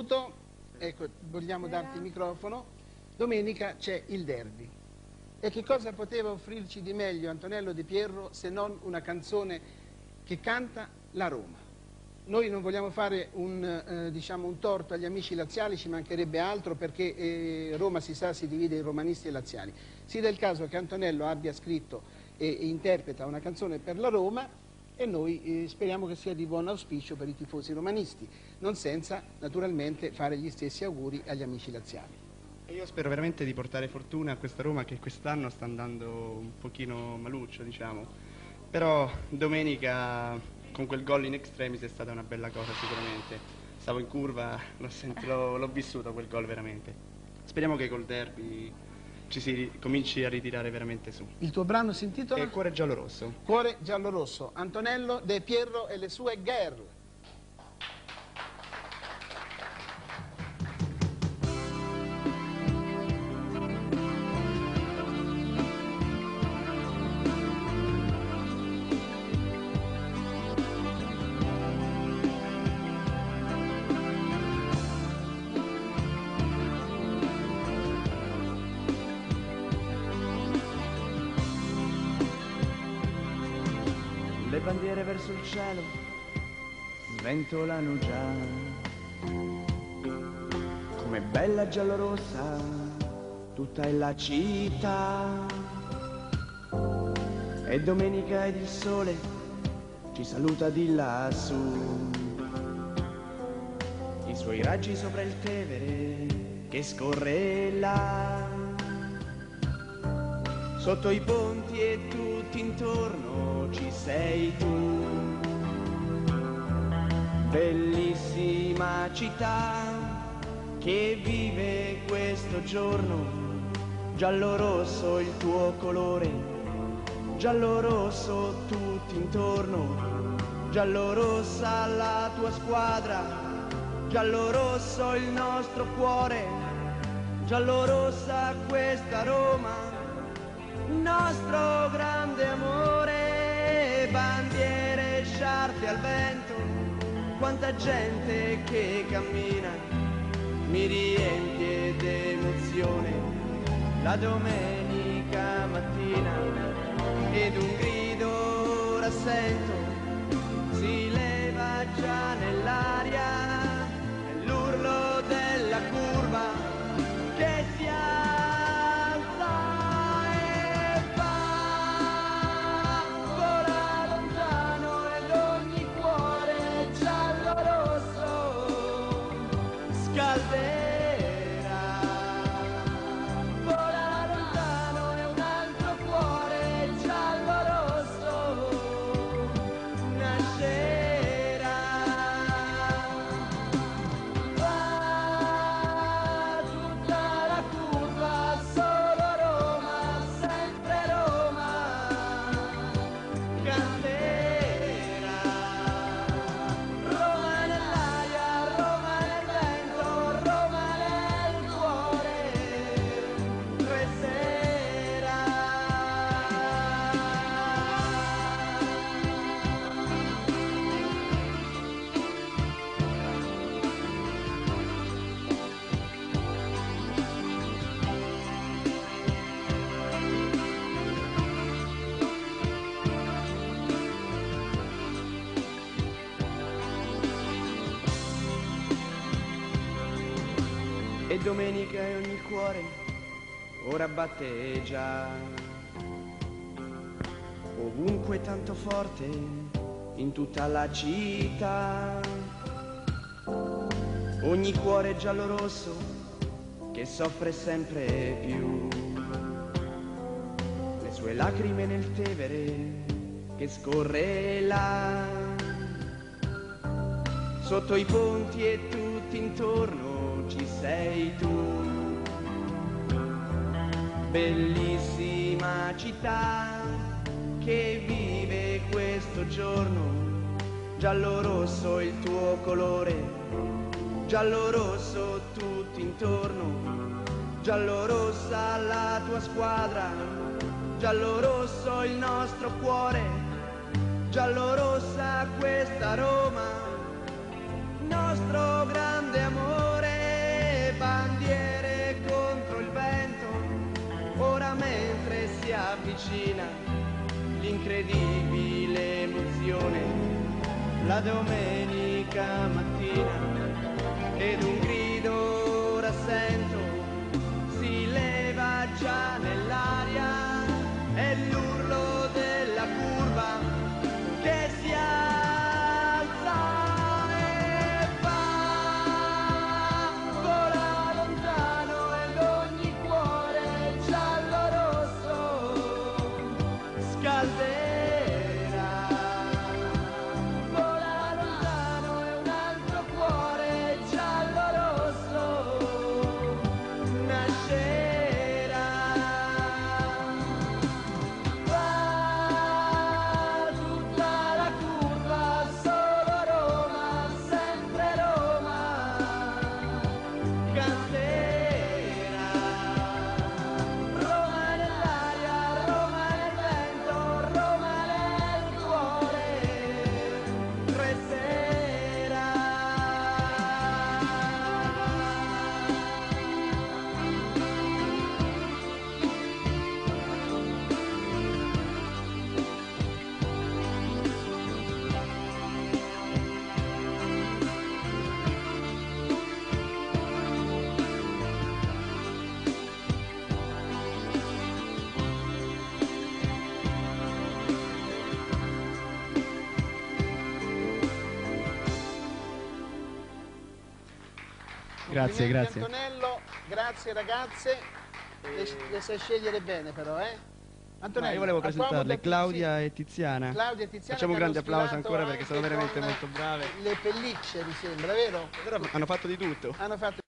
benvenuto. Ecco, vogliamo darti il microfono. Domenica c'è il derby. E che cosa poteva offrirci di meglio Antonello De Pierro se non una canzone che canta la Roma? Noi non vogliamo fare un torto agli amici laziali, ci mancherebbe altro, perché Roma, si sa, si divide in romanisti e laziali. Si dà il caso che Antonello abbia scritto e interpreta una canzone per la Roma e noi speriamo che sia di buon auspicio per i tifosi romanisti, non senza naturalmente fare gli stessi auguri agli amici laziali. E io spero veramente di portare fortuna a questa Roma che quest'anno sta andando un pochino maluccio, diciamo, però domenica con quel gol in extremis è stata una bella cosa sicuramente. Stavo in curva, l'ho vissuto quel gol veramente. Speriamo che col derby ci si cominci a ritirare veramente su. Il tuo brano si intitola? Cuore giallorosso. Cuore giallorosso. Antonello De Pierro e le sue girl. Le bandiere verso il cielo sventolano già, come bella giallorossa tutta è la città. E domenica ed il sole ci saluta di lassù, i suoi raggi sopra il Tevere che scorre là, sotto i ponti e tutti intorno ci sei tu, bellissima città che vive questo giorno, giallo-rosso il tuo colore, giallo-rosso tutti intorno, giallo-rossa la tua squadra, giallo-rosso il nostro cuore, giallo-rossa questa Roma, nostro grande amore, bandiere sciarpe al vento, quanta gente che cammina, mi riempie d'emozione la domenica mattina, ed un grido rassento si leva già nell'aria, è l'urlo della curva che si e domenica e ogni cuore ora batte già, ovunque tanto forte in tutta la città, ogni cuore giallo-rosso che soffre sempre più, le sue lacrime nel Tevere che scorre là, sotto i ponti e tutti intorno ci sei tu, bellissima città che vive questo giorno, giallo-rosso il tuo colore, giallo-rosso tutti intorno, giallo-rossa la tua squadra, giallo-rosso il nostro cuore, giallo-rossa questa Roma, nostro grande amore. avvicina l'incredibile emozione, la domenica mattina, ed un grido rassento si leva già nell'aria, è l'urlo della curva che si alza e va, vola lontano ed ogni cuore giallo-rosso scalderà. Vola lontano e un altro cuore giallo-rosso nascerà. Va tutta la curva, solo Roma, sempre Roma, canterà. Roma nell'aria, Roma nel vento, Roma nel cuore, resterà. Grazie, Complimenti, grazie. Antonello, grazie ragazze. Le sai scegliere bene però, Antonello, Io volevo accomodati, presentarle sì. Claudia e Tiziana. Claudia e Tiziana Facciamo un che hanno grande applauso sfilato ancora perché sono anche veramente con molto brave. le pellicce, mi sembra, vero? Però hanno fatto di tutto. Hanno fatto